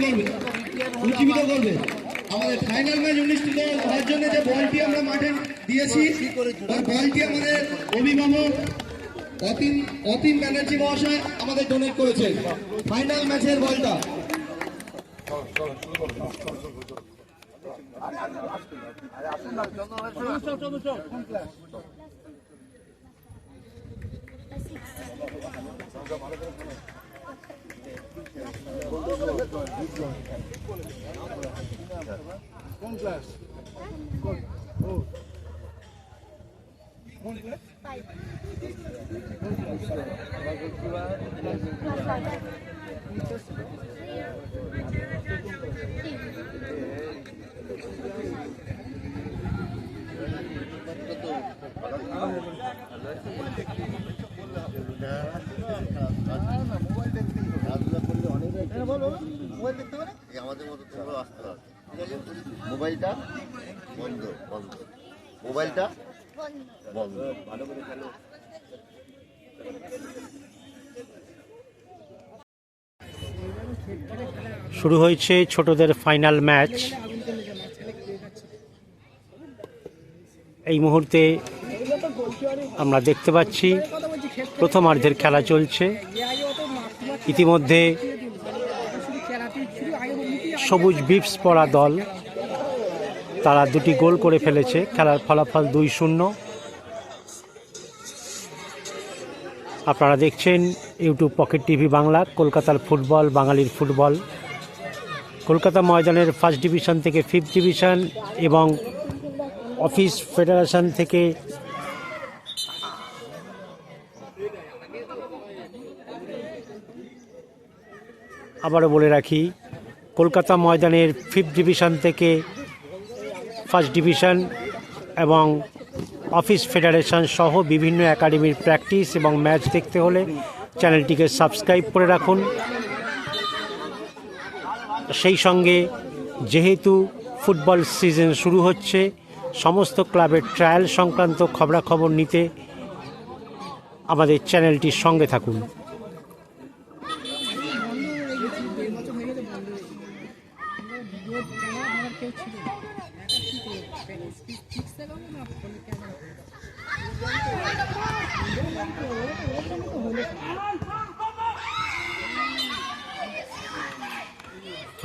করবে, উজ্জীবিত করবে। আমাদের ফাইনাল ম্যাচ অনুষ্ঠিত হওয়ার জন্য যে বলটি আমরা মাঠে দিয়েছি, ওই বলটি আমাদের অভিভাবক অতীন ব্যানার্জি মহাশয় আমাদের ডোনেট করেছেন। ফাইনাল ম্যাচের বলটা কোন ক্লাস? আমাদের মতো তোমরা আসতে হবে। মোবাইলটা বন্ধ বন্ধ, মোবাইলটা বন্ধ, ভালো করে খেলো। শুরু হয়েছে ছোটদের ফাইনাল ম্যাচ। এই মুহূর্তে আমরা দেখতে পাচ্ছি প্রথমার্ধের খেলা চলছে। ইতিমধ্যে সবুজ বিপস পরা দল তারা দুটি গোল করে ফেলেছে। খেলার ফলাফল 2-0। আপনারা দেখছেন ইউটিউব পকেট টিভি বাংলা, কলকাতার ফুটবল, বাঙালির ফুটবল। কলকাতা ময়দানের ফার্স্ট ডিভিশন থেকে ফিফথ ডিভিশন এবং অফিস ফেডারেশন থেকে আবারও বলে রাখি, কলকাতা ময়দানের ফিফথ ডিভিশন থেকে ফার্স্ট ডিভিশন এবং অফিস ফেডারেশন সহ বিভিন্ন একাডেমির প্র্যাকটিস এবং ম্যাচ দেখতে হলে চ্যানেলটিকে সাবস্ক্রাইব করে রাখুন। সেই সঙ্গে যেহেতু ফুটবল সিজন শুরু হচ্ছে, সমস্ত ক্লাবের ট্রায়াল সংক্রান্ত খবরাখবর নিতে আমাদের চ্যানেলটির সঙ্গে থাকুন।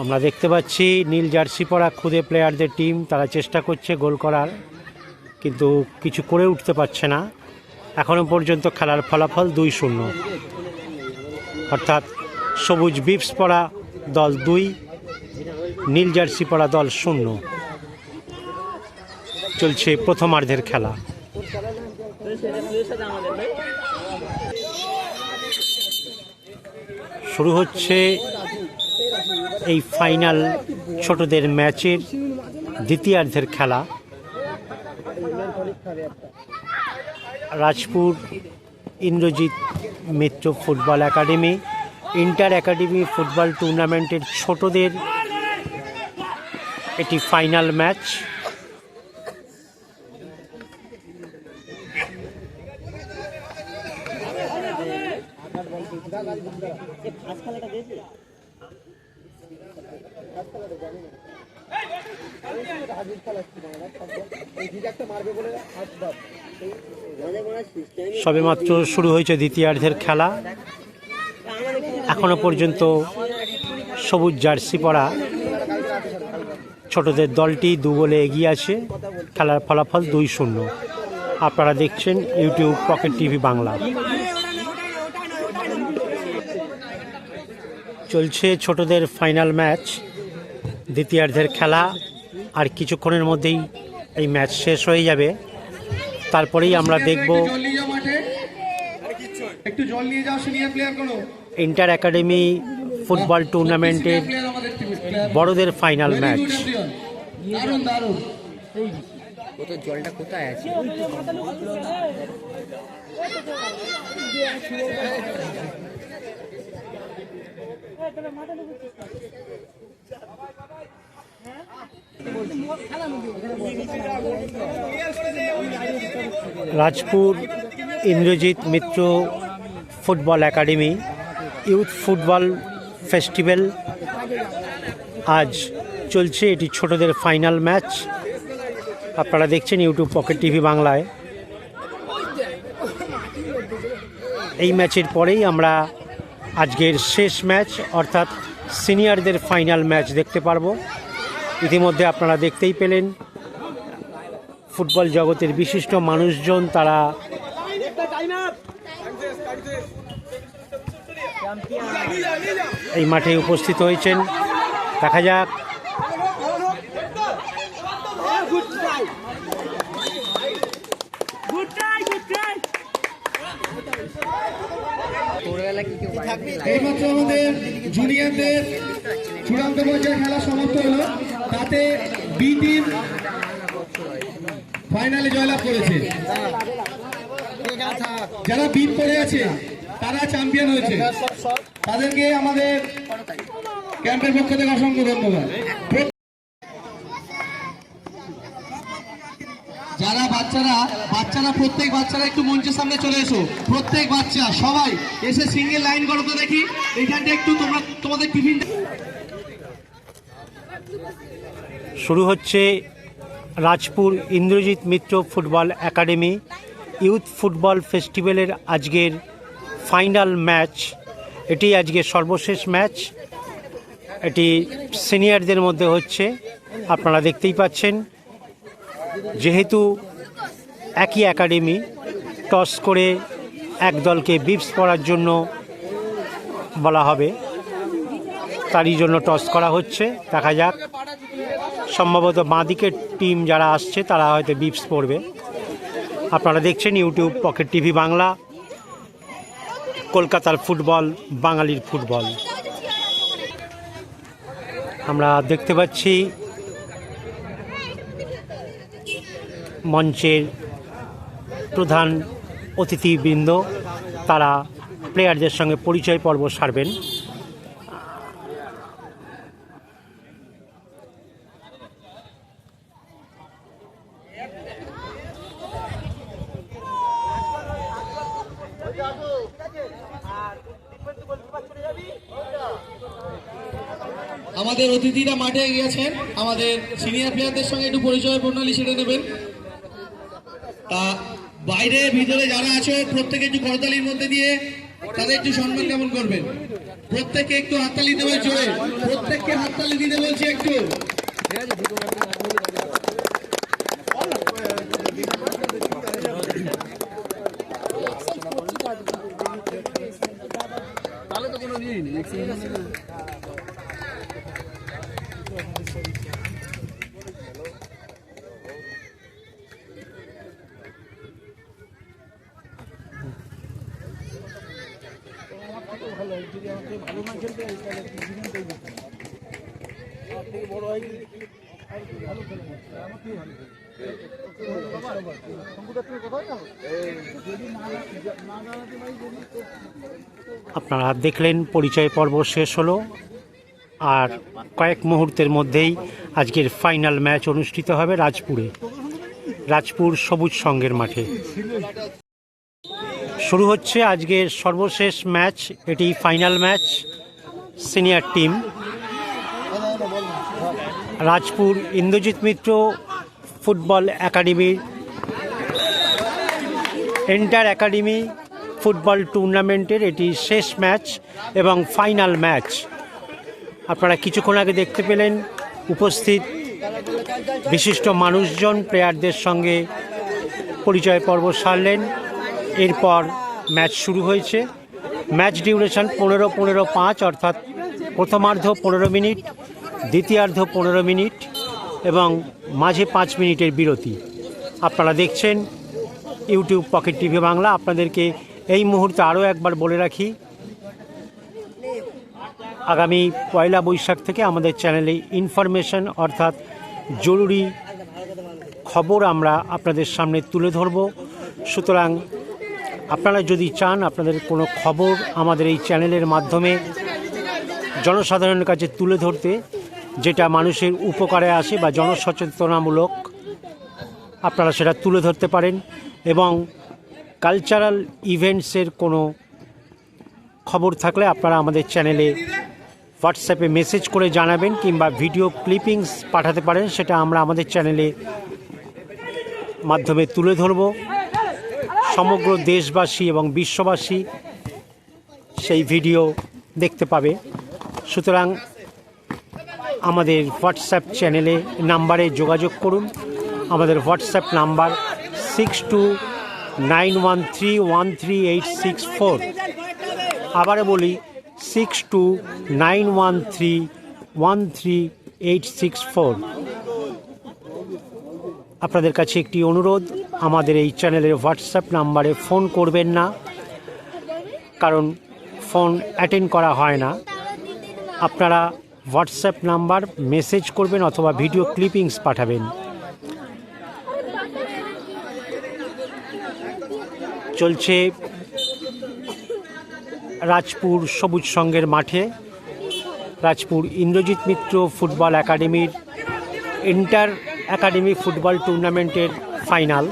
আমরা দেখতে পাচ্ছি নীল জার্সি পরা খুদে প্লেয়ারদের টিম, তারা চেষ্টা করছে গোল করার, কিন্তু কিছু করে উঠতে পারছে না। এখনও পর্যন্ত খেলার ফলাফল 2-0, অর্থাৎ সবুজ বিপস পরা দল 2, নীল জার্সি পরা দল 0। চলছে প্রথমার্ধের খেলা। শুরু হচ্ছে এই ফাইনাল ছোটদের ম্যাচের দ্বিতীয়ার্ধের খেলা। Rajpur Indrajit Mitra football academy inter academy football টুর্নামেন্টের ছোটদের এটি ফাইনাল ম্যাচ। সবেমাত্র শুরু হয়েছে দ্বিতীয়ার্ধের খেলা। এখনো পর্যন্ত সবুজ জার্সি পরা ছোটদের দলটি 2 গোলে এগিয়ে আছে। খেলার ফলাফল 2-0। আপনারা দেখছেন ইউটিউব পকেট টিভি বাংলা। চলছে ছোটদের ফাইনাল ম্যাচ, দ্বিতীয়ার্ধের খেলা। আর কিছুক্ষণের মধ্যেই এই ম্যাচ শেষ হয়ে যাবে। তারপরেই আমরা দেখব ইন্টার একাডেমি ফুটবল টুর্নামেন্টের বড়দের ফাইনাল ম্যাচ। জলটা কোথায় আছে? Rajpur Indrajit Mitra football academy youth football festival আজ চলছে এটি ছোটদের ফাইনাল ম্যাচ। আপনারা দেখছেন ইউটিউব পকেট টিভি বাংলায়। এই ম্যাচের পরেই আমরা আজকের শেষ ম্যাচ অর্থাৎ সিনিয়রদের ফাইনাল ম্যাচ দেখতে পারবো। ইতিমধ্যে আপনারা দেখতেই পেলেন ফুটবল জগতের বিশিষ্ট মানুষজন তারা এই মাঠে উপস্থিত হয়েছেন। দেখা যাক এইমাত্র আমাদের জুনিয়রদের চূড়ান্ত পর্যায়ে খেলা সমাপ্ত হলো, তাতে বি টিম ফাইনালে জয়লাভ করেছে। যারা বিট করে আছে তারা চ্যাম্পিয়ন হয়েছে, তাদেরকে আমাদের ক্যাম্পের পক্ষ থেকে অসংখ্য ধন্যবাদ। যারা বাচ্চারা প্রত্যেক বাচ্চারা একটু মঞ্চের সামনে চলে এসো। প্রত্যেক বাচ্চা সবাই এসে সিঙ্গেল লাইন করো তো দেখি। এইখানটা একটু তোমাদের টিফিন। শুরু হচ্ছে Rajpur Indrajit Mitra football academy youth football ফেস্টিভ্যালের আজকের ফাইনাল ম্যাচ। এটি আজকের সর্বশেষ ম্যাচ। এটি সিনিয়রদের মধ্যে হচ্ছে, আপনারা দেখতেই পাচ্ছেন। যেহেতু একই একাডেমি, টস করে এক দলকে বিপস করার জন্য বলা হবে, তারই জন্য টস করা হচ্ছে। দেখা যাক, সম্ভবত বাঁদিকের টিম যারা আসছে তারা হয়তো বিপস পড়বে। আপনারা দেখছেন ইউটিউব পকেট টিভি বাংলা, কলকাতার ফুটবল, বাঙালির ফুটবল। আমরা দেখতে পাচ্ছি মঞ্চের প্রধান অতিথিবৃন্দ তারা প্লেয়ারদের সঙ্গে পরিচয় পর্ব সারবেন। আমাদের অতিথিরা মাঠে গিয়েছেন, আমাদের সিনিয়র প্লেয়ারদের সঙ্গে একটু পরিচয় প্রণালী সেরে নেবেন। তা বাইরে ভিতরে যারা আছে প্রত্যেকে একটু করতালির মধ্যে দিয়ে তাদের একটু সম্মান জ্ঞাপন করবেন। প্রত্যেককে একটু হাততালি দিতে বলছে, প্রত্যেককে হাততালি দিতে বলছে একটু। তাহলে তো কোনো নিয়ে নেই। আপনারা দেখলেন পরিচয় পর্ব শেষ হলো, আর কয়েক মুহূর্তের মধ্যেই আজকের ফাইনাল ম্যাচ অনুষ্ঠিত হবে রাজপুর সবুজ সংঘের মাঠে। শুরু হচ্ছে আজকের সর্বশেষ ম্যাচ। এটি final match. Senior team Rajpur Indrajit Mitra football একাডেমির এন্টার একাডেমি ফুটবল টুর্নামেন্টের এটি শেষ ম্যাচ এবং ফাইনাল ম্যাচ। আপনারা কিছুক্ষণ আগে দেখতে পেলেন উপস্থিত বিশিষ্ট মানুষজন প্লেয়ারদের সঙ্গে পরিচয় পর্ব সারলেন। এরপর ম্যাচ শুরু হয়েছে। ম্যাচ ডিউরেশন 15-15-5, অর্থাৎ প্রথমার্ধ 15 মিনিট, দ্বিতীয়ার্ধ 15 মিনিট এবং মাঝে 5 মিনিটের বিরতি। আপনারা দেখছেন ইউটিউব পকেট টিভি বাংলা। আপনাদেরকে এই মুহূর্তে আরও একবার বলে রাখি, আগামী 1 বৈশাখ থেকে আমাদের চ্যানেলে ইনফরমেশন অর্থাৎ জরুরি খবর আমরা আপনাদের সামনে তুলে ধরব। সুতরাং আপনারা যদি চান আপনাদের কোনো খবর আমাদের এই চ্যানেলের মাধ্যমে জনসাধারণের কাছে তুলে ধরতে, যেটা মানুষের উপকারে আসে বা জনসচেতনামূলক, আপনারা সেটা তুলে ধরতে পারেন। এবং কালচারাল ইভেন্টসের কোনো খবর থাকলে আপনারা আমাদের চ্যানেলে হোয়াটসঅ্যাপে মেসেজ করে জানাবেন কিংবা ভিডিও ক্লিপিংস পাঠাতে পারেন, সেটা আমরা আমাদের চ্যানেলে মাধ্যমে তুলে ধরব। সমগ্র দেশবাসী এবং বিশ্ববাসী সেই ভিডিও দেখতে পাবে। সুতরাং আমাদের হোয়াটসঅ্যাপ চ্যানেলে নাম্বারে যোগাযোগ করুন। আমাদের হোয়াটসঅ্যাপ নাম্বার 6291313864। আবারও বলি 6291313864। আপনাদের কাছে একটি অনুরোধ, আমাদের এই চ্যানেলের হোয়াটসঅ্যাপ নাম্বারে ফোন করবেন না, কারণ ফোন অ্যাটেন্ড করা হয় না। আপনারা হোয়াটসঅ্যাপ নাম্বার মেসেজ করবেন অথবা ভিডিও ক্লিপিংস পাঠাবেন। চলছে রাজপুর সবুজ সংঘের মাঠে রাজপুর ইন্দ্রজিৎ মিত্র ফুটবল একাডেমির ইন্টার একাডেমি ফুটবল টুর্নামেন্টের ফাইনাল।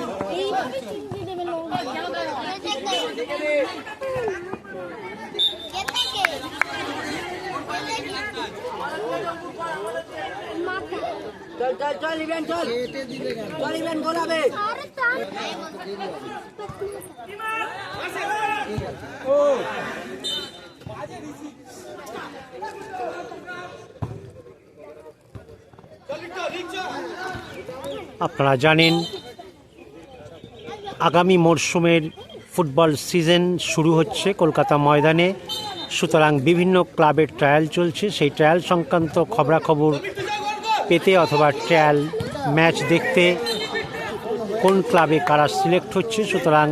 আপনারা জানেন আগামী মরশুমের ফুটবল সিজন শুরু হচ্ছে কলকাতা ময়দানে। সুতরাং বিভিন্ন ক্লাবের ট্রায়াল চলছে। সেই ট্রায়াল সংক্রান্ত খবরাখবর পেতে অথবা ট্রায়াল ম্যাচ দেখতে কোন ক্লাবে কারা সিলেক্ট হচ্ছে, সুতরাং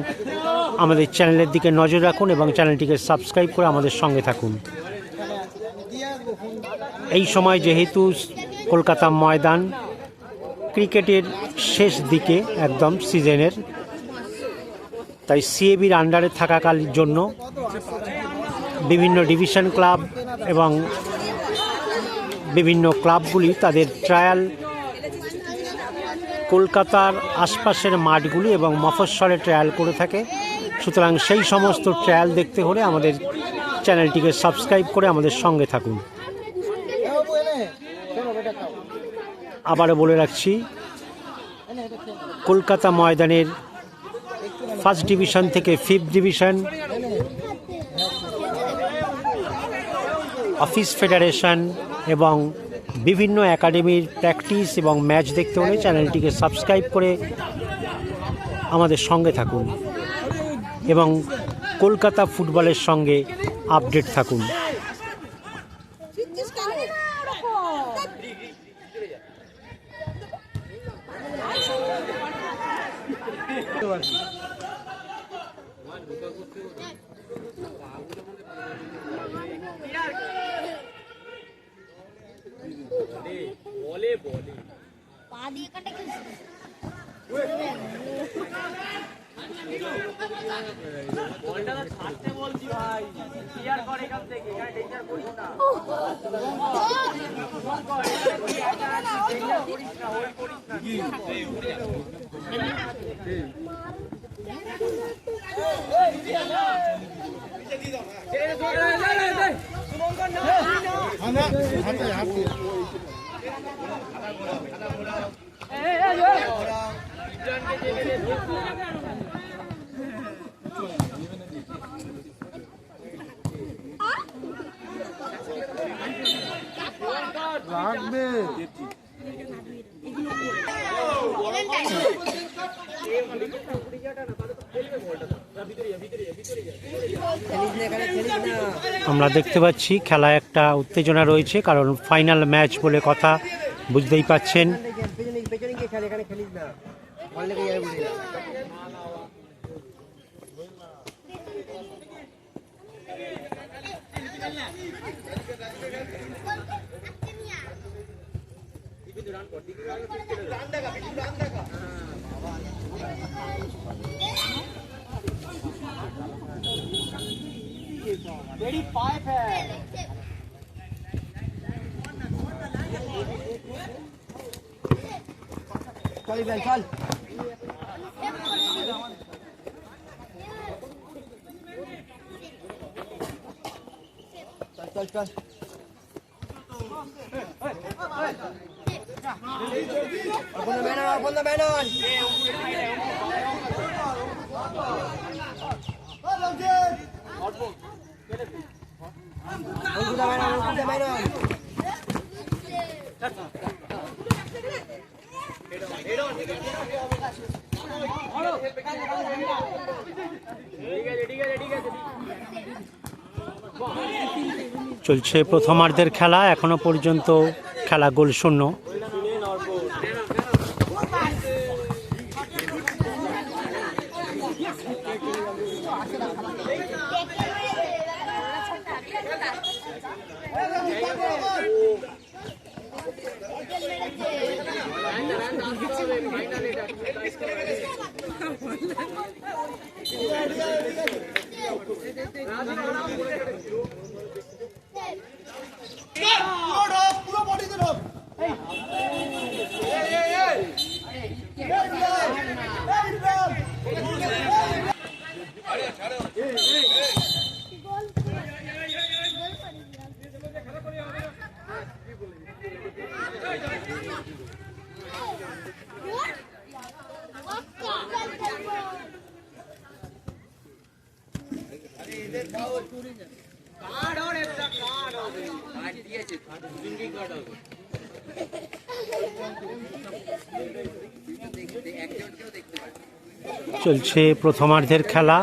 আমাদের চ্যানেলের দিকে নজর রাখুন এবং চ্যানেলটিকে সাবস্ক্রাইব করে আমাদের সঙ্গে থাকুন। এই সময় যেহেতু কলকাতা ময়দান ক্রিকেটের শেষ দিকে একদম সিজনের, তাই সিএবির আন্ডারে থাকাকালীন জন্য বিভিন্ন ডিভিশন ক্লাব এবং বিভিন্ন ক্লাবগুলি তাদের ট্রায়াল কলকাতার আশপাশের মাঠগুলি এবং মফস্বলে ট্রায়াল করে থাকে। সুতরাং সেই সমস্ত ট্রায়াল দেখতে হলে আমাদের চ্যানেলটিকে সাবস্ক্রাইব করে আমাদের সঙ্গে থাকুন। আবারও বলে রাখছি, কলকাতা ময়দানের ফার্স্ট ডিভিশন থেকে ফিফথ ডিভিশন, অফিস ফেডারেশন এবং বিভিন্ন একাডেমির প্র্যাকটিস এবং ম্যাচ দেখতে হলে চ্যানেলটিকে সাবস্ক্রাইব করে আমাদের সঙ্গে থাকুন এবং কলকাতা ফুটবলের সঙ্গে আপডেট থাকুন। আমরা দেখতে পাচ্ছি খেলায় একটা উত্তেজনা রয়েছে, কারণ ফাইনাল ম্যাচ বলে কথা, বুঝতেই পাচ্ছেন। चल চলছে প্রথমার্ধের খেলা, এখনো পর্যন্ত খেলা গোলশূন্য। চলছে প্রথমার্ধের খেলা,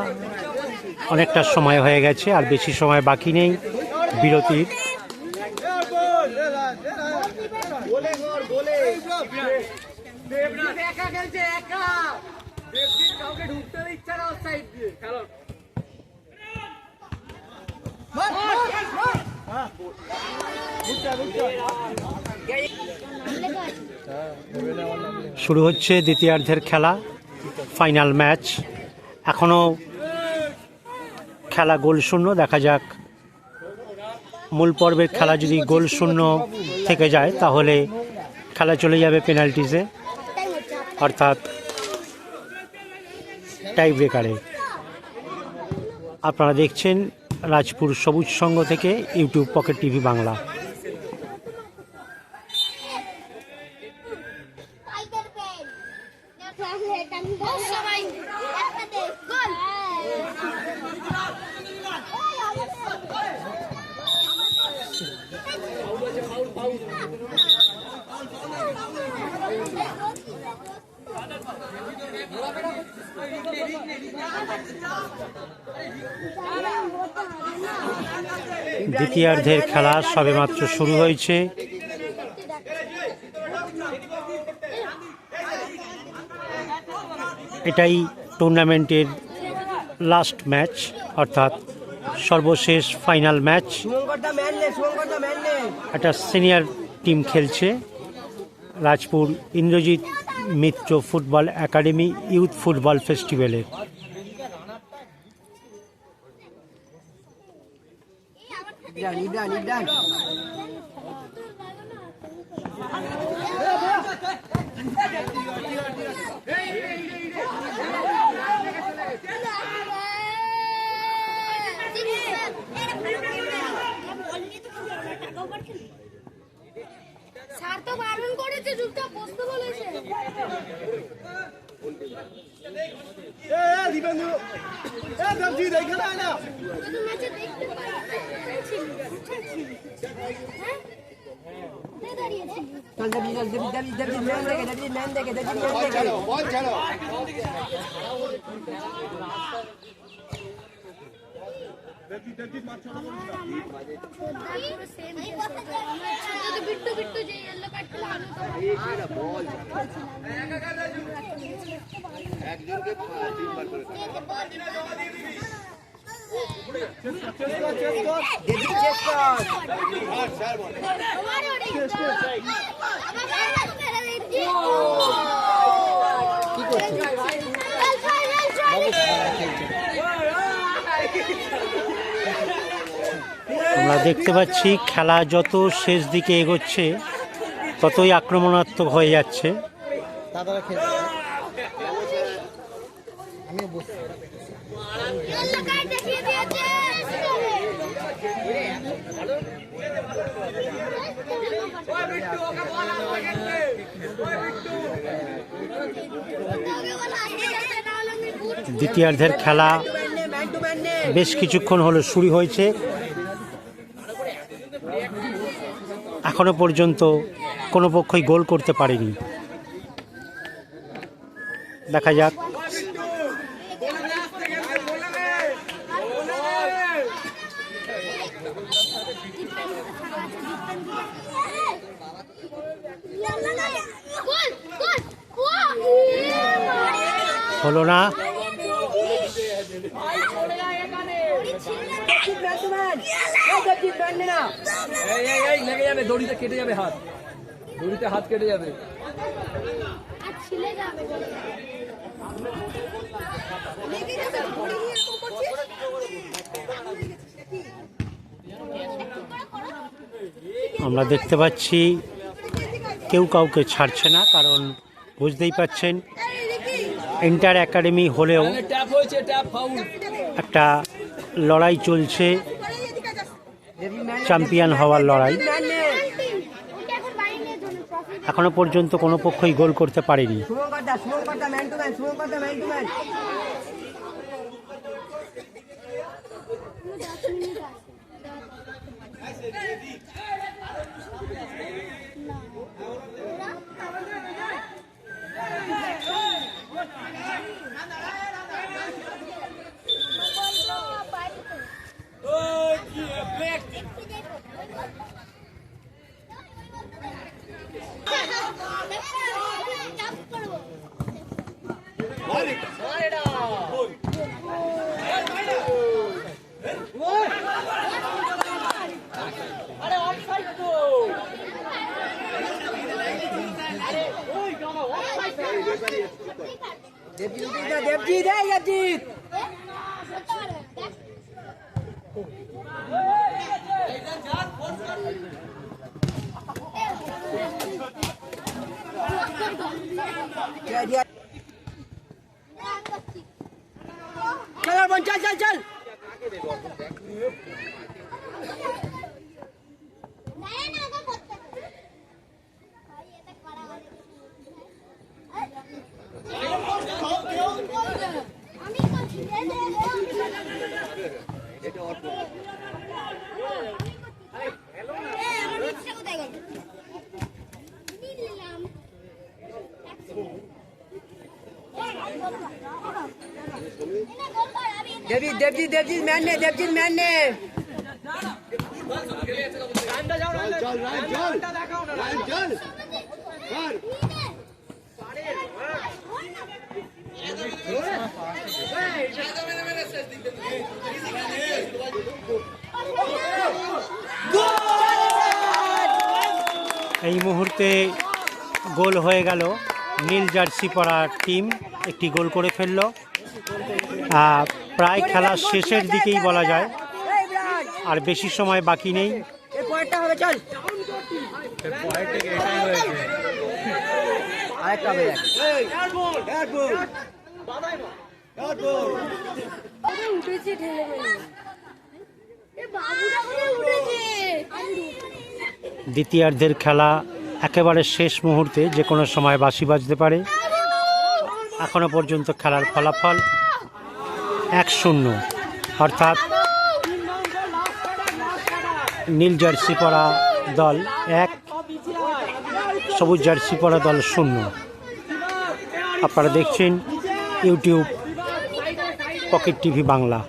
অনেকটা সময় হয়ে গেছে, আর বেশি সময় বাকি নেই বিরতির। শুরু হচ্ছে দ্বিতীয়ার্ধের খেলা, ফাইনাল ম্যাচ। এখনো খেলা গোলশূন্য। দেখা যাক, মূল পর্বের খেলা যদি গোলশূন্য থেকে যায় তাহলে খেলা চলে যাবে পেনাল্টিজে, অর্থাৎ টাই ব্রেকারে। আপনারা দেখছেন রাজপুর সবুজ সংঘ থেকে ইউটিউব পকেট টিভি বাংলা। দ্বিতীয়ার্ধের খেলা সবেমাত্র শুরু হয়েছে। এটাই টুর্নামেন্টের লাস্ট ম্যাচ, অর্থাৎ সর্বশেষ ফাইনাল ম্যাচ। একটা সিনিয়র টিম খেলছে, Rajpur Indrajit Mitra football academy youth football ফেস্টিভ্যালের। স্যার তো বারণ করেছে, চুপচাপ বসতে বলেছে। বিট্টু বিট্টু যে ইয়েলো কার্ড আমরা দেখতে পাচ্ছি খেলা যত শেষ দিকে এগোচ্ছে ততই আক্রমণাত্মক হয়ে যাচ্ছে। দ্বিতীয়ার্ধের খেলা বেশ কিছুক্ষণ হলো শুরু হয়েছে, এখনো পর্যন্ত কোনো পক্ষই গোল করতে পারেনি। দেখা যাক। হলো না। লেগে যাবে, দড়িতে কেটে যাবে হাত, দড়িতে হাত কেটে যাবে। আমরা দেখতে পাচ্ছি কেউ কাউকে ছাড়ছে না, কারণ বুঝতেই পাচ্ছেন ইন্টার একাডেমি হলেও একটা লড়াই চলছে, চ্যাম্পিয়ন হওয়ার লড়াই। এখনো পর্যন্ত কোনো পক্ষই গোল করতে পারেনি। चल चल चल देवजीत मैन ने এই মুহূর্তে গোল হয়ে গেল। নীল জার্সি পরা টিম একটি গোল করে ফেলল। প্রায় খেলা শেষের দিকেই বলা যায়, আর বেশি সময় বাকি নেই। দ্বিতীয়ার্ধের খেলা একেবারে শেষ মুহূর্তে, যে কোনো সময় বাঁশি বাজতে পারে। এখনো পর্যন্ত খেলার ফলাফল 1-0, অর্থাৎ নীল জার্সি পরা দল 1, সবুজ জার্সি পরা দল 0। আপনারা দেখছেন ইউটিউব পকেট টিভি বাংলা।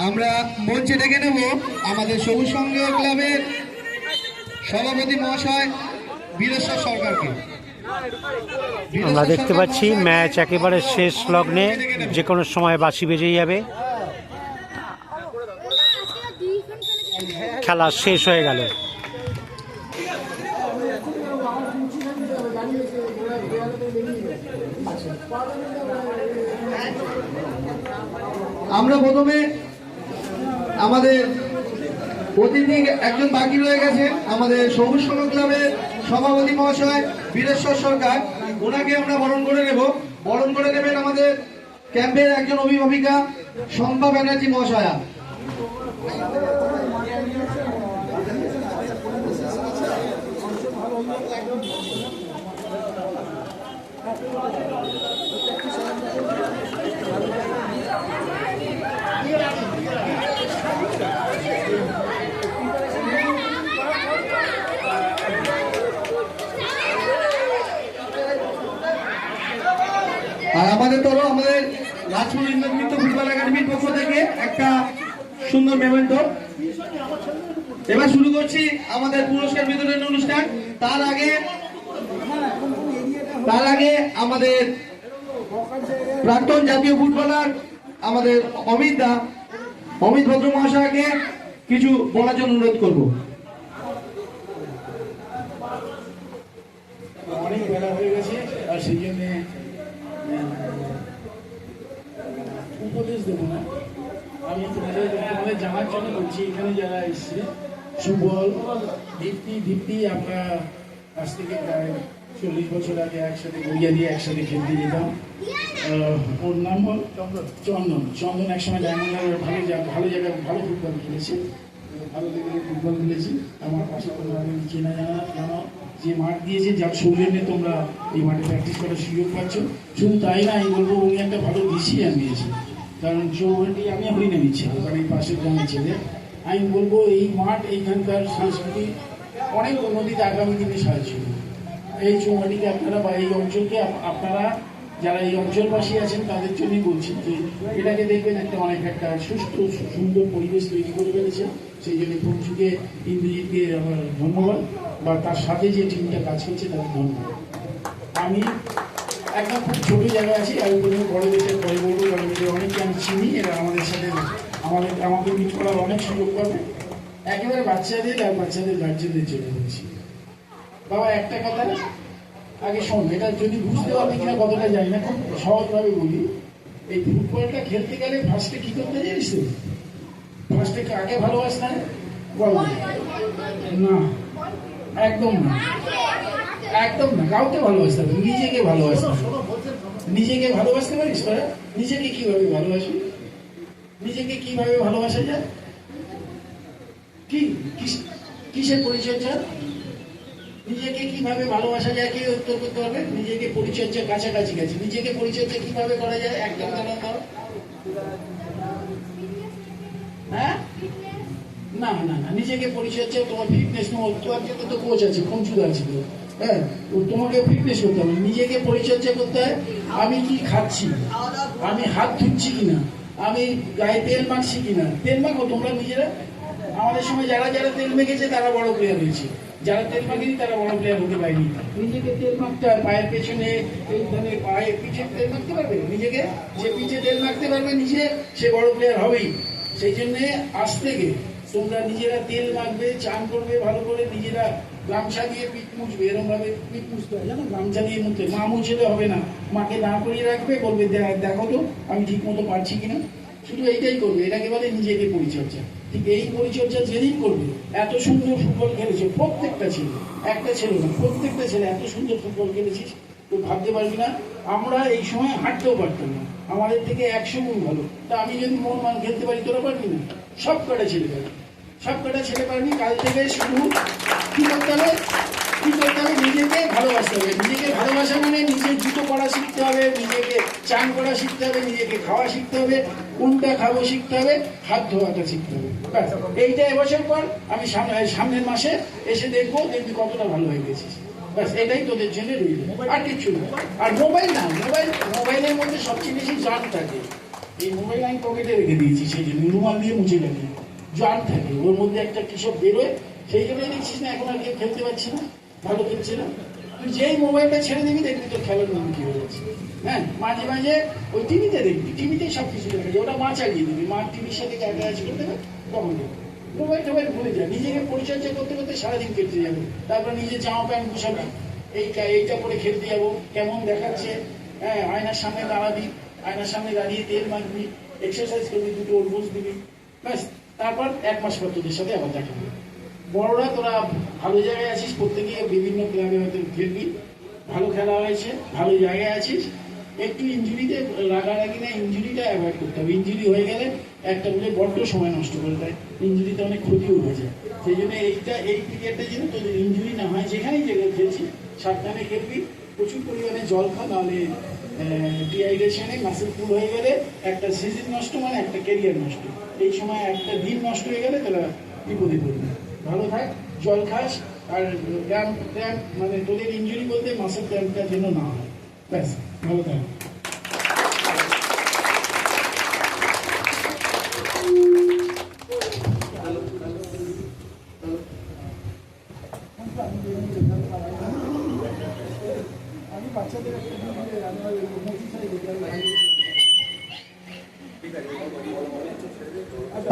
আমরা মঞ্চে ডেকে নেব আমাদের সবুজ সংঘ ক্লাবের সভাপতি মহাশয় বীরেশ্বর সরকারকে। আমরা দেখতে পাচ্ছি ম্যাচ একেবারে শেষ লগ্নে, যে কোনো সময় বাঁশি বেজে যাবে। খেলা শেষ হয়ে গেল। আমরা প্রথমে আমাদের অতিথি একজন বাকি রয়ে গেছেন, আমাদের সবুজ সংঘ ক্লাবের সভাপতি মহাশয় বীরেশ্বর সরকার, ওনাকে আমরা বরণ করে নেব। বরণ করে নেবেন আমাদের ক্যাম্পের একজন অভিভাবিকা শম্পা ব্যানার্জি মহাশয়া। আর আমাদের রাজপুর ইন্দ্রমিত্র ফুটবল একাডেমির পক্ষ থেকে একটা সুন্দর মেমেন্টো। এবার শুরু করছি আমাদের পুরস্কার বিতরণ অনুষ্ঠান। তার আগে আমাদের প্রাক্তন জাতীয় ফুটবলার আমাদের অমিত ভদ্র মহাশয়কে কিছু বলার জন্য অনুরোধ করব। অনেক বেলা হয়ে গেছে, আর সেই জন্য উপদেশ দেবো না, আমি তোমাদের জানার জন্য বলছি। এখানে যারা এসছে, সুবল, দীপ্তি, আমরা আজ থেকে প্রায় 40 বছর আগে একসাথে গড়িয়া দিয়ে একসাথে খেলতে যেতাম। ওর নাম হল চন্দন একসময় ডায়মন্ড হারবার ভালো জায়গায় ভালো ফুটবল খেলেছে, ভালো লেভেলের ফুটবল খেলেছি। আমার পাশে তোমরা চেনা জানো যে মাঠ দিয়েছে, যার সৌজন্যে তোমরা এই মাঠে প্র্যাকটিস করার সুযোগ পাচ্ছ। শুধু তাই না, আমি বলবো উনি একটা ভালো ডিসিশন নিয়েছে, কারণ চৌহাটি আমি হরিনামির ছেলে, কারণ এই পাশের গ্রামের ছেলে। আমি বলবো এই মাঠ এইখানকার সাংস্কৃতিক অনেক উন্নতিতে আগামী দিনে সাহায্য করবে। এই চৌহাটিকে আপনারা বা এই অঞ্চলকে আপনারা যারা এই অঞ্চলবাসী আছেন তাদের জন্যই বলছি যে এটাকে দেখবেন একটা সুস্থ সুন্দর পরিবেশ তৈরি করে ফেলেছে। সেই জন্য পঞ্চুকে, ইন্দ্রজিৎকে আমার ধন্যবাদ, বা তার সাথে যে টিমটা কাজ করছে তাদের ধন্যবাদ। আমি একদম খুব ছোটো জায়গায় আছি, আমি কোনো বড়োদেরকে পরে বলবো, কারণ এদের অনেকে আমি চিনি, এরা আমাদের সাথে আমাকে মিট করার অনেক সুযোগ পাবে। একেবারে বাচ্চাদের আর বাচ্চাদের গার্জেনদের চলে যাচ্ছি। বাবা একটা কথা আগে শোন, এটা যদি বুঝতে পারবি কিনা কতটা জানি না, খুব সহজভাবে বলি। এই ফুটবলটা খেলতে গেলে ফার্স্টে কি করতে জানিস তো? ফার্স্টে কাকে ভালোবাসতে বল না, একদম না, একদম না, কাউকে ভালোবাসতে হবে, নিজেকে ভালোবাসতে হবে। নিজেকে ভালোবাসতে পারিস তোরা? নিজেকে কিভাবে ভালোবাসবি? নিজেকে কিভাবে ভালোবাসা যায়? কিসের পরিচর্যা? নিজেকে কিভাবে ভালোবাসা যায় কে উত্তর করতে হবে? নিজেকে পরিচর্যা কাছাকাছি গেছে। নিজেকে পরিচর্যা কিভাবে করা যায়? একদম দাও। হ্যাঁ, না না না, নিজেকে পরিচর্যা তোমার ফিটনেস, তোমার জন্য তো কোচ আছে, পঞ্চুদা আছে তো, হ্যাঁ, তোমাকে ফিটনেস করতে হবে, নিজেকে পরিচর্যা করতে হয়। আমি কি খাচ্ছি, আমি হাত ধুচ্ছি কিনা, আমি গায়ে তেল মাখছি কিনা। তেল মাখো তোমরা নিজেরা। আমাদের সময় যারা যারা তেল মেখেছে তারা বড় প্লেয়ার হয়েছে, যারা তেল মাখেনি তারা বড় প্লেয়ার হতে পারেনি। নিজেকে তেল মাখতে হয়, পায়ের পেছনে, এইখানে পায়ে পিঠে তেল মাখতে পারবে নিজেকে, যে পিঠে তেল মাখতে পারবে নিজে, সে বড় প্লেয়ার হবেই। সেই জন্যে আজ থেকে তোমরা নিজেরা তেল মাখবে, চান করবে ভালো করে, নিজেরা গামছা দিয়ে পিঠ মুছবে, এরকম ভাবে পিঠ মুছতে হয় জানো, গামছা দিয়ে মুছতে। মা মুছলে হবে না, মাকে দাঁড় করিয়ে রাখবে, বলবে দেখো তো আমি ঠিক মতো পারছি কিনা। শুধু এইটাই করবে, এটাকে বলে নিজেকে পরিচর্যা। ঠিক এই পরিচর্যা যেদিন করবে, এত সুন্দর ফুটবল খেলেছে প্রত্যেকটা ছেলে, একটা ছেলে না, প্রত্যেকটা ছেলে এত সুন্দর ফুটবল খেলেছিস তো ভাবতে পারবি না। আমরা এই সময় হাঁটতেও পারতাম না, আমাদের থেকে 100 গুণ ভালো। তা আমি যদি মান খেলতে পারি, তোরা পারবি না? সব কটা ছেলে পারবি, সব কটা ছেলে পারবি। কাল থেকে শুধু কি করতে হবে? নিজেকে ভালোবাসতে হবে। নিজেকে ভালোবাসা মানে নিজের জুতো পরা শিখতে হবে, নিজেকে চান করা শিখতে হবে, নিজেকে খাওয়া শিখতে হবে, কোনটা খাবো শিখতে হবে, হাত ধোয়াটা শিখতে হবে। এইটা এবছর পর আমি সামনের মাসে এসে দেখবি কতটা ভালো হয়ে গেছিস। ব্যাস এটাই তোদের জন্য রইল, আর কিছু না। আর মোবাইল না, মোবাইলের মধ্যে সবচেয়ে বেশি জান থাকে। এই মোবাইল আমি পকেটে রেখে দিয়েছি, সেই জন্য রুমাল দিয়ে মুছে রাখি। জান থাকে ওর মধ্যে, একটা কিসব বেরোয়, সেই জন্যই দেখছিস না এখন আর কেউ খেলতে পারছি না, ভালো খেলছে না। তুই যেই মোবাইলটা ছেড়ে দিবি দেখবি তোর খেলার নাম কি হয়ে যাচ্ছে। হ্যাঁ, মাঝে মাঝে ওই টিভিতে দেখবি, টিভিতেই সব কিছু দেখা যায়, ওটা মা চালিয়ে দিবি, মা টিভির সাথে কাজ করতে হবে, তখন মোবাইল টোবাইল ভুলে যায়। নিজেকে পরিচর্যা করতে করতে সারাদিন কেটে যাবে। তারপর নিজের জামা প্যান্ট পোষাবি, এইটা পরে খেলতে যাবো, কেমন দেখাচ্ছে, হ্যাঁ, আয়নার সামনে দাঁড়াবি, আয়নার সামনে দাঁড়িয়ে তেল মাখবি, এক্সারসাইজ করবি, দুটো ওলবোস দিবি, ব্যাস তারপর 1 মাস পর তোদের সাথে আবার দেখা হবে। বড়রা তোরা ভালো জায়গায় আছিস, প্রত্যেকে বিভিন্ন ক্লাবে হয়তো খেলবি, ভালো খেলা হয়েছে, ভালো জায়গায় আছিস। একটু ইঞ্জুরিতে রাগারাগি না, ইঞ্জুরিটা অ্যাভয়েড করতে হবে। ইঞ্জুরি হয়ে গেলে একটা বলে বড্ড সময় নষ্ট করে দেয়, ইঞ্জুরিতে অনেক ক্ষতিও হয়ে যায়। সেই জন্য এই পিরিয়ডটা যেন তোদের ইঞ্জুরি না হয়, যেখানেই যেখানে খেলছি সাবধানে খেলবি, প্রচুর পরিমাণে জল খা, নাহলে ডিহাইড্রেশনে মাসেল ফুল হয়ে গেলে একটা সিজন নষ্ট, মানে একটা ক্যারিয়ার নষ্ট। এই সময় একটা দিন নষ্ট হয়ে গেলে তারা বিপদে পড়বে। ভালো থাক, জল খাস, আর ক্র্যাম্প মানে তোদের ইঞ্জুরি বলতে মাসেল ক্র্যাম্পটা যেন না হয়, ব্যাস। ভালো থাক।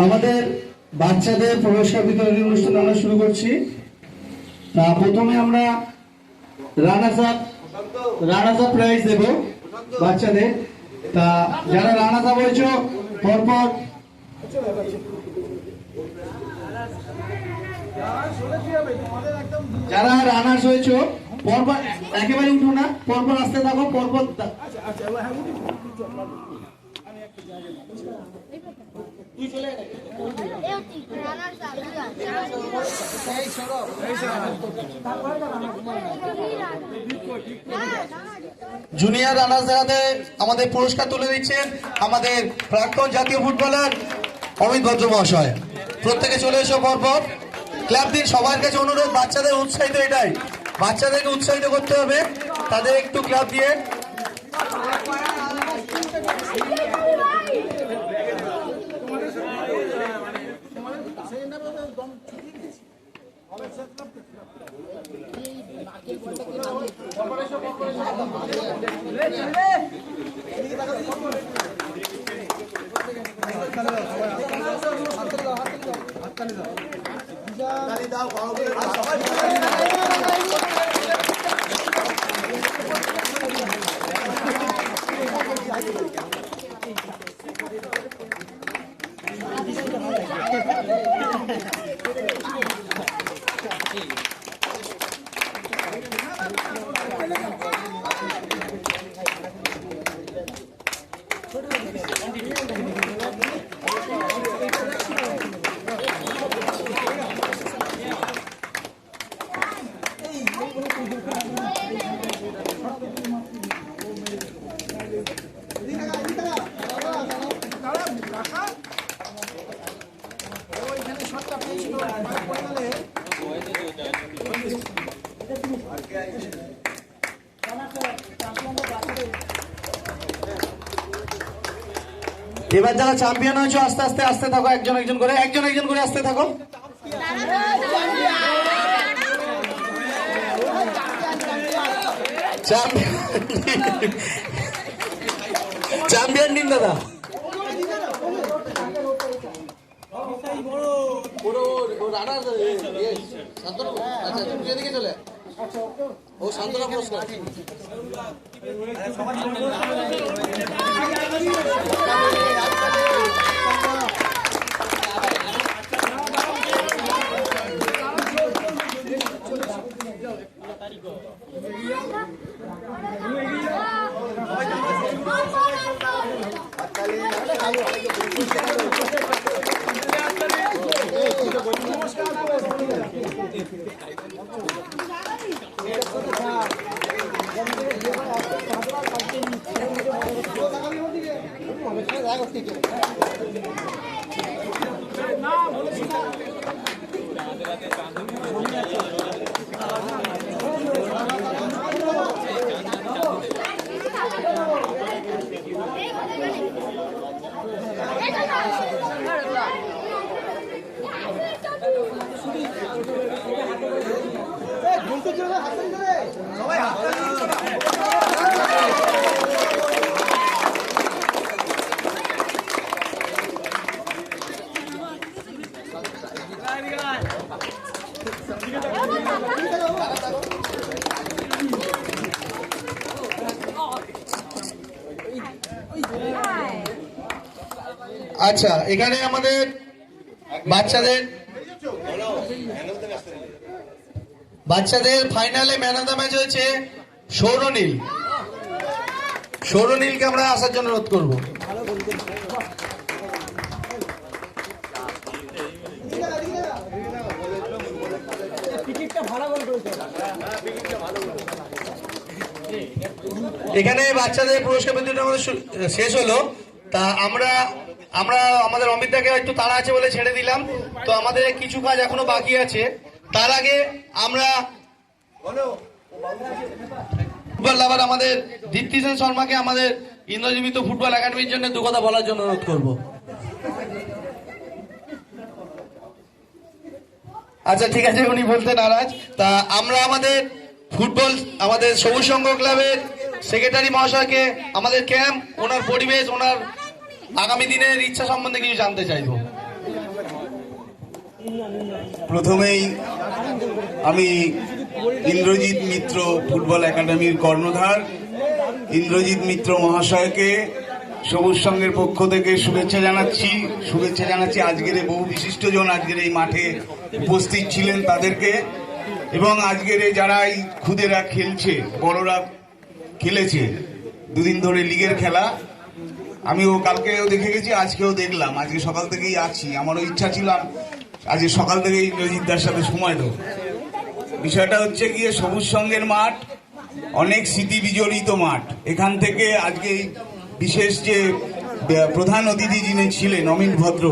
আমাদের বাচ্চাদের পুরস্কার বিতরণী অনুষ্ঠান আমরা শুরু করছি। তা প্রথমে আমরা রানার্স আপ প্রাইজ দেব বাচ্চাদের। তা যারা রানার্স আপ হয়েছে পরপর, যারা রানার্স হয়েছে পরপর একেবারে উঠো না, পরপর আসতে থাকো, পরপর জুনিয়র রানার্স হাতে আমাদের পুরস্কার তুলে দিচ্ছেন আমাদের প্রাক্তন জাতীয় ফুটবলার অমিত ভদ্র মহাশয়। প্রত্যেকে চলে এসো পরপর। ক্লাব দিন, সবার কাছে অনুরোধ, বাচ্চাদের উৎসাহিত, এটাই বাচ্চাদেরকে উৎসাহিত করতে হবে, তাদের একটু ক্লাব দিয়ে। এবার যারা চ্যাম্পিয়ন হয়েছে আস্তে আস্তে আসতে থাকো, একজন একজন করে আসতে থাকো। চ্যাম্পিয়ন টিম দাদা, ও শান্তনা পুরস্কার। আচ্ছা, এখানে আমাদের বাচ্চাদের ফাইনালে ম্যান অফ দ্য ম্যাচ হয়েছে সৌরনীল। সৌরনীলকে আমরা আসার জন্য অনুরোধ করব। এখানে বাচ্চাদের পুরস্কার বিতরণ আমাদের শেষ হলো। তা আমরা আমাদের অমিতদাকে একটু তাড়া আছে বলে ছেড়ে দিলাম। তো আমাদের কিছু কাজ এখনো বাকি আছে। তার আগে আমরা ফুটবল লাভার আমাদের দীপ্তি সেন শর্মাকে আমাদের ইন্দ্রজীবিত ফুটবল একাডেমির জন্য দু কথা বলার জন্য অনুরোধ করব। আচ্ছা ঠিক আছে, উনি বলতে নারাজ। তা আমরা আমাদের সবুজ সংঘ ক্লাবের সেক্রেটারি মহাশয়কে আমাদের ক্যাম্প, ওনার পরিবেশ, ওনার আগামী দিনের ইচ্ছা সম্বন্ধে কিছু জানতে চাইবো। প্রথমেই আমি ইন্দ্রজিৎ মিত্র ফুটবল একাডেমির কর্ণধার ইন্দ্রজিৎ মিত্র মহাশয়কে সবুজ সংঘের পক্ষ থেকে শুভেচ্ছা জানাচ্ছি। আজকের বহু বিশিষ্টজন আজকের এই মাঠে উপস্থিত ছিলেন তাদেরকে, এবং আজকের যারা এই খুদেরা খেলছে, বড়রা খেলেছে দুদিন ধরে লিগের খেলা, আমিও কালকেও দেখে গেছি, আজকেও দেখলাম, আজকে সকাল থেকেই আছি। আমারও ইচ্ছা ছিল আজকে সকাল থেকে ইন্দ্রজিৎদার সাথে সময় দেব। বিষয়টা হচ্ছে গিয়ে সবুজ সংঘের মাঠ অনেক স্মৃতি বিজড়িত মাঠ। এখান থেকে আজকে বিশেষ যে প্রধান অতিথি যিনি ছিলেন অমিত ভদ্র,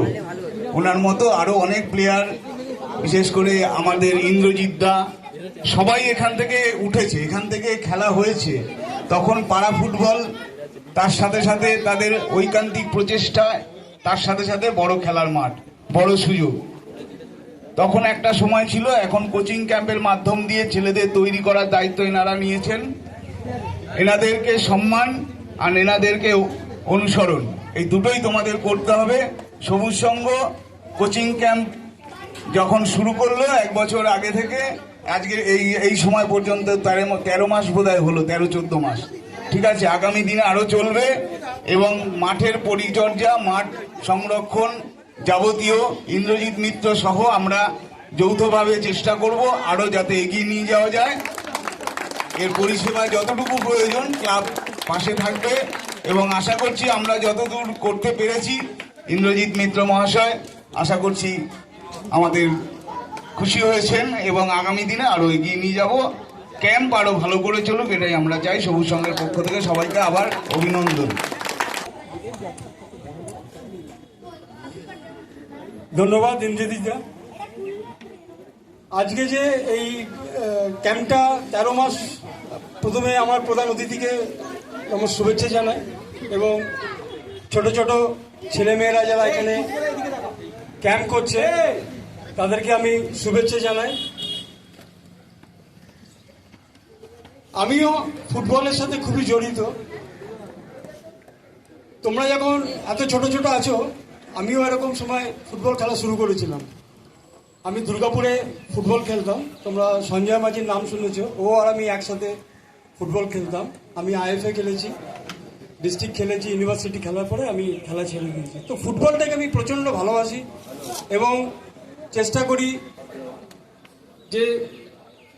ওনার মতো আরো অনেক প্লেয়ার, বিশেষ করে আমাদের ইন্দ্রজিৎদা, সবাই এখান থেকে উঠেছে, এখান থেকে খেলা হয়েছে। তখন পাড়া ফুটবল, তার সাথে সাথে তাদের ঐকান্তিক প্রচেষ্টা, তার সাথে সাথে বড় খেলার মাঠ, বড় সুযোগ। তখন একটা সময় ছিল। এখন কোচিং ক্যাম্পের মাধ্যম দিয়ে ছেলেদের তৈরি করার দায়িত্ব এনারা নিয়েছেন। এনাদেরকে সম্মান আর এনাদেরকে অনুসরণ, এই দুটোই তোমাদের করতে হবে। সবুজ সংঘ কোচিং ক্যাম্প যখন শুরু করলো 1 বছর আগে থেকে আজকে এই সময় পর্যন্ত 13 মাস বোধহয় হলো, 13-14 মাস, ঠিক আছে। আগামী দিনে আরো চলবে, এবং মাঠের পরিচর্যা, মাঠ সংরক্ষণ যাবতীয় ইন্দ্রজিৎ মিত্র সহ আমরা যৌথভাবে চেষ্টা করব আরো যাতে এগিয়ে নিয়ে যাওয়া যায়। এর পরিষেবা যতটুকু প্রয়োজন ক্লাব পাশে থাকবে, এবং আশা করছি আমরা যতদূর করতে পেরেছি ইন্দ্রজিৎ মিত্র মহাশয় আশা করছি আমাদের খুশি হয়েছেন, এবং আগামী দিনে আরো এগিয়ে নিয়ে যাব। ক্যাম্প আরো ভালো করে চলুক, এটাই আমরা চাই। সবুজ সংঘের পক্ষ থেকে সবাইকে আবার অভিনন্দন। ধন্যবাদ ইন্দ্রজিৎদা। আজকে যে এই ক্যাম্পটা 13 মাস, প্রথমে আমার প্রধান অতিথিকে আমার শুভেচ্ছা জানাই, এবং ছোট ছোট ছেলেমেয়েরা যারা এখানে ক্যাম্প করছে তাদেরকে আমি শুভেচ্ছা জানাই। আমিও ফুটবলের সাথে খুবই জড়িত। তোমরা যখন এত ছোট ছোট আছো, আমিও এরকম সময় ফুটবল খেলা শুরু করেছিলাম। আমি দুর্গাপুরে ফুটবল খেলতাম, তোমরা সঞ্জয় মাঝির নাম শুনেছো, ও আর আমি একসাথে ফুটবল খেলতাম। আমি আইএফএ খেলেছি, ডিস্ট্রিক্ট খেলেছি, ইউনিভার্সিটি খেলার পরে আমি খেলা ছেড়ে দিয়েছি। তো ফুটবলটাকে আমি প্রচণ্ড ভালোবাসি, এবং চেষ্টা করি যে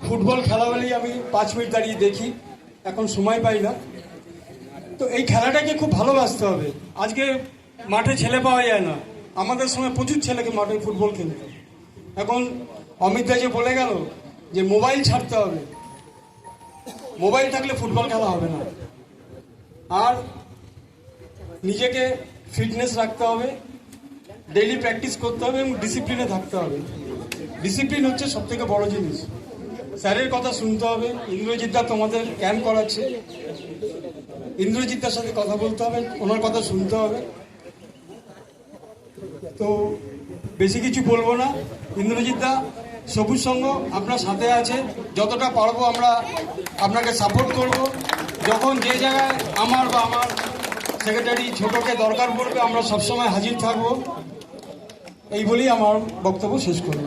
ফুটবল খেলা হলেই আমি 5 মিনিট দাঁড়িয়ে দেখি, এখন সময় পাই না। তো এই খেলাটাকে খুব ভালোবাসতে হবে। আজকে মাঠে ছেলে পাওয়া যায় না, আমাদের সময় প্রচুর ছেলেকে মাঠে ফুটবল খেলত। এখন অমিত দা যে বলে গেল যে মোবাইল ছাড়তে হবে, মোবাইল থাকলে ফুটবল খেলা হবে না। আর নিজেকে ফিটনেস রাখতে হবে, ডেইলি প্র্যাকটিস করতে হবে, এবং ডিসিপ্লিনে থাকতে হবে। ডিসিপ্লিন হচ্ছে সব থেকে বড় জিনিস। স্যারের কথা শুনতে হবে। ইন্দ্রজিৎদা তোমাদের ক্যাম্প করাচ্ছে, ইন্দ্রজিৎদার সাথে কথা বলতে হবে, ওনার কথা শুনতে হবে। তো বেশি কিছু বলবো না। ইন্দ্রজিৎদা, সবুজ সংঘ আপনার সাথে আছে, যতটা পারবো আমরা আপনাকে সাপোর্ট করব। যখন যে জায়গায় আমার বা আমার সেক্রেটারি ছোটকে দরকার পড়বে, আমরা সবসময় হাজির থাকবো। এই বলেই আমার বক্তব্য শেষ করব।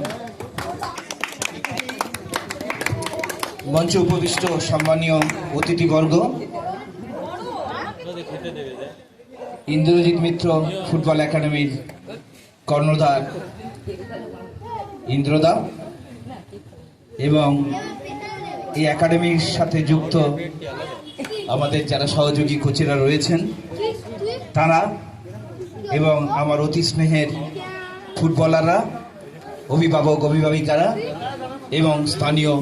মঞ্চে উপবিষ্ট সম্মানীয় অতিথিবর্গ, ইন্দ্রজিৎ মিত্র ফুটবল একাডেমির কর্ণধার ইন্দ্রদা এবং এই একাডেমির সাথে যুক্ত আমাদের যারা সহযোগী কোচেরা রয়েছেন তারা এবং আমার অতি স্নেহের ফুটবলাররা, অভিভাবক অভিভাবিকারা এবং স্থানীয়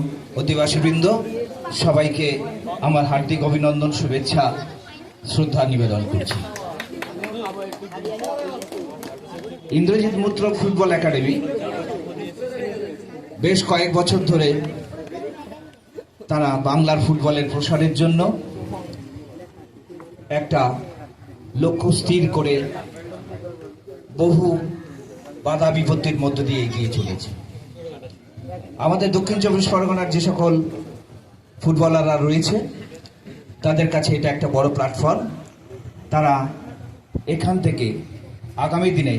অধিবাসীবৃন্দ, সবাইকে আমার হার্দিক অভিনন্দন, শুভেচ্ছা, শ্রদ্ধা নিবেদন করছি। ইন্দ্রজিৎ মিত্র ফুটবল একাডেমি বেশ কয়েক বছর ধরে তারা বাংলার ফুটবলের প্রসারের জন্য একটা লক্ষ্য স্থির করে বহু বাধা বিপত্তির মধ্য দিয়ে এগিয়ে চলেছে। আমাদের দক্ষিণ চব্বিশ পরগনার যে সকল ফুটবলাররা রয়েছে তাদের কাছে এটা একটা বড় প্ল্যাটফর্ম। তারা এখান থেকে আগামী দিনে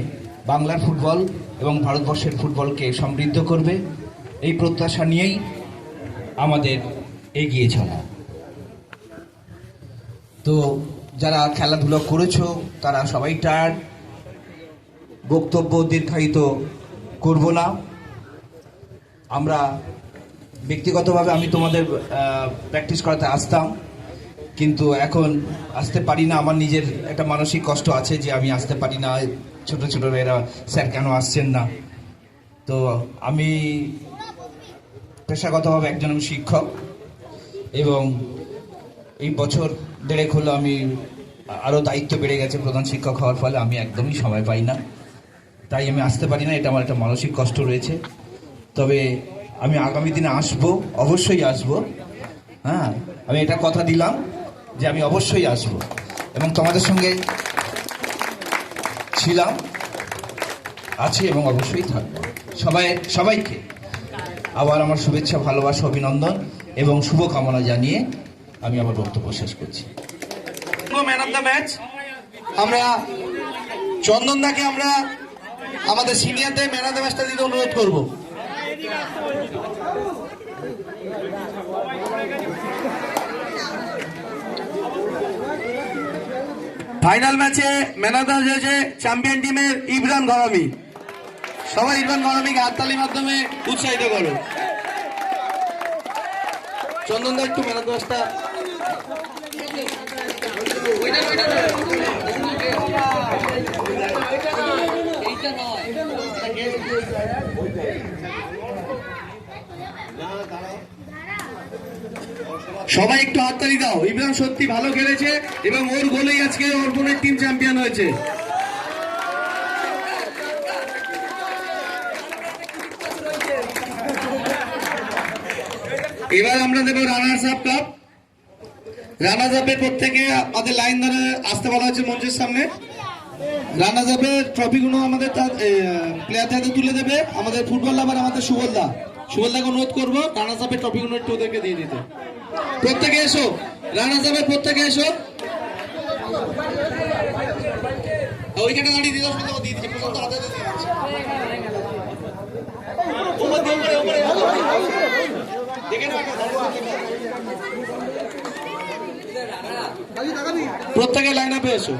বাংলার ফুটবল এবং ভারতবর্ষের ফুটবলকে সমৃদ্ধ করবে, এই প্রত্যাশা নিয়েই আমাদের এগিয়ে চলা। তো যারা খেলাধুলা করেছো তারা সবাই টায়ার্ড, বক্তব্য দীর্ঘায়িত করব না। আমরা ব্যক্তিগতভাবে আমি তোমাদের প্র্যাকটিস করাতে আসতাম, কিন্তু এখন আসতে পারি না। আমার নিজের একটা মানসিক কষ্ট আছে যে আমি আসতে পারি না, ছোট ছোট এরা স্যার কেন আসছেন না। তো আমি পেশাগতভাবে একজন শিক্ষক এবং এই বছর দেড়েক হলো আমি আরও দায়িত্ব বেড়ে গেছে প্রধান শিক্ষক হওয়ার ফলে আমি একদমই সময় পাই না, তাই আমি আসতে পারি না। এটা আমার একটা মানসিক কষ্ট রয়েছে। তবে আমি আগামী দিনে আসবো, অবশ্যই আসবো। হ্যাঁ, আমি এটা কথা দিলাম যে আমি অবশ্যই আসবো এবং তোমাদের সঙ্গে ছিলাম, আছি এবং অবশ্যই থাকবো। সবাইকে আবার আমার শুভেচ্ছা, ভালোবাসা, অভিনন্দন এবং শুভকামনা জানিয়ে আমি আমার বক্তব্য শেষ করছি। ম্যান অফ দ্য ম্যাচ আমরা চন্দনদাকে আমরা আমাদের সিনিয়রদের ম্যান অফ দ্য ম্যাচটা দিতে অনুরোধ করব। ফাইনাল ম্যাচে ম্যান অফ দ্য ম্যাচে চ্যাম্পিয়ন টিমের ইব্রান গরামি। সবাই ইব্রান গরামিকে হাততালির মাধ্যমে উৎসাহিত করো। চন্দনদা একটু ম্যান অফ দ্য ম্যাচটা সবাই একটু হাততালি দাও। ইব্রাহিম সত্যি ভালো খেলেছে এবং ওর গোলেই আজকে ওর বোনের টিম চ্যাম্পিয়ন হয়েছে। এবার আমরা দেবো রানার্স আপ কাপ। রানার্স আপের প্রত্যেকে আমাদের লাইন ধরে আসতে বলা হচ্ছে মঞ্চের সামনে। রানার্স আপের ট্রফিগুলো আমাদের প্লেয়ারদের হাতে তুলে দেবে আমাদের ফুটবল লাভার আমাদের সুবলদাকে অনুরোধ করবো রানার্স আপের ট্রফিগুলো একটু ওদেরকে দিয়ে দিতে। প্রত্যেকে এসো, রানার্স আপের প্রত্যেকে এসো। ওইখানে দাঁড়িয়ে দিয়ে দিয়ে দিচ্ছে প্রশান্ত হাতে দিয়ে দিচ্ছে। প্রত্যেকে লাইন আপে এসো।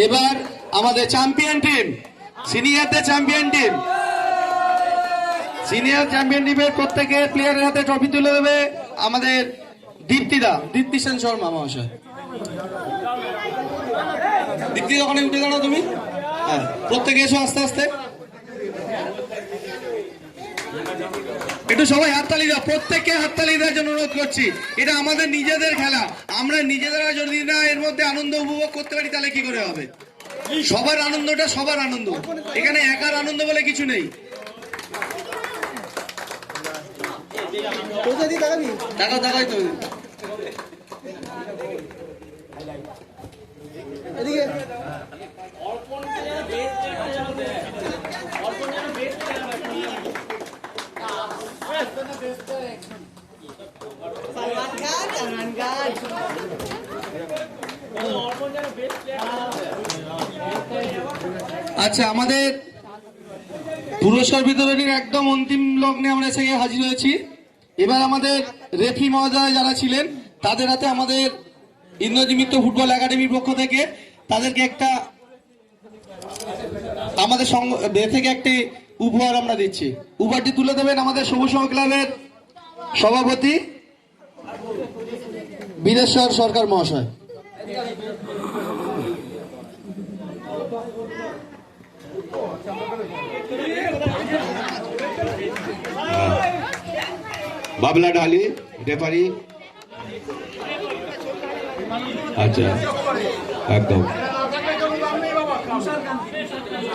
এবার আমাদের চ্যাম্পিয়ন টিম, সিনিয়রদের চ্যাম্পিয়ন টিম, সিনিয়র চ্যাম্পিয়ন টিমের প্রত্যেকের প্লেয়ারের হাতে ট্রফি তুলে দেবে আমাদের দীপ্তি সেন শর্মা মহাশয়। দীপ্তি ওখানে উঠে দাঁড়াও তুমি। হ্যাঁ, প্রত্যেকে এসো আস্তে আস্তে। একটু সবাই হাততালি দাও, প্রত্যেককে হাততালি দেওয়ার জন্য অনুরোধ করছি। এটা আমাদের নিজেদের খেলা, আমরা নিজেরা যদি না এর মধ্যে আনন্দ উপভোগ করতে পারি তাহলে কি করে হবে? সবার আনন্দটা সবার আনন্দ, এখানে একার আনন্দ বলে কিছু নেই। টাকা দেখাই তো এদিকে আচ্ছা, আমাদের পুরস্কার বিতরণীর একদম অন্তিম লগ্নে আমরা এসে গিয়ে হাজির হয়েছি। এবার আমাদের রেফি মহোদয় যারা ছিলেন তাদের হাতে আমাদের ইন্দ্রজিৎ মিত্র ফুটবল একাডেমির পক্ষ থেকে তাদেরকে একটা আমাদের সঙ্গ থেকে একটি উপহার আমরা দিচ্ছি। উপহারটি তুলে দেবেন আমাদের সবুজ সংঘ ক্লাবের সভাপতি বীরেশ্বর সরকার মহাশয়। বাবলা ঢালি রেফারি। আচ্ছা, একদম।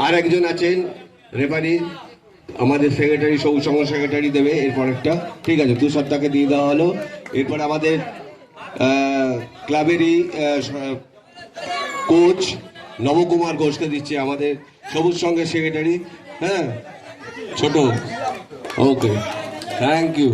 আর একজন আছেন রেফারি, আমাদের সেক্রেটারি, সবুজ সংঘ সেক্রেটারি দেবে এরপর একটা। ঠিক আছে, তুষারটাকে দিয়ে দেওয়া হলো। এরপর আমাদের ক্লাবেরই কোচ নবকুমার ঘোষকে দিচ্ছে, আমাদের সবুজ সংঘের সেক্রেটারি। হ্যাঁ, ছোট। ওকে, থ্যাংক ইউ।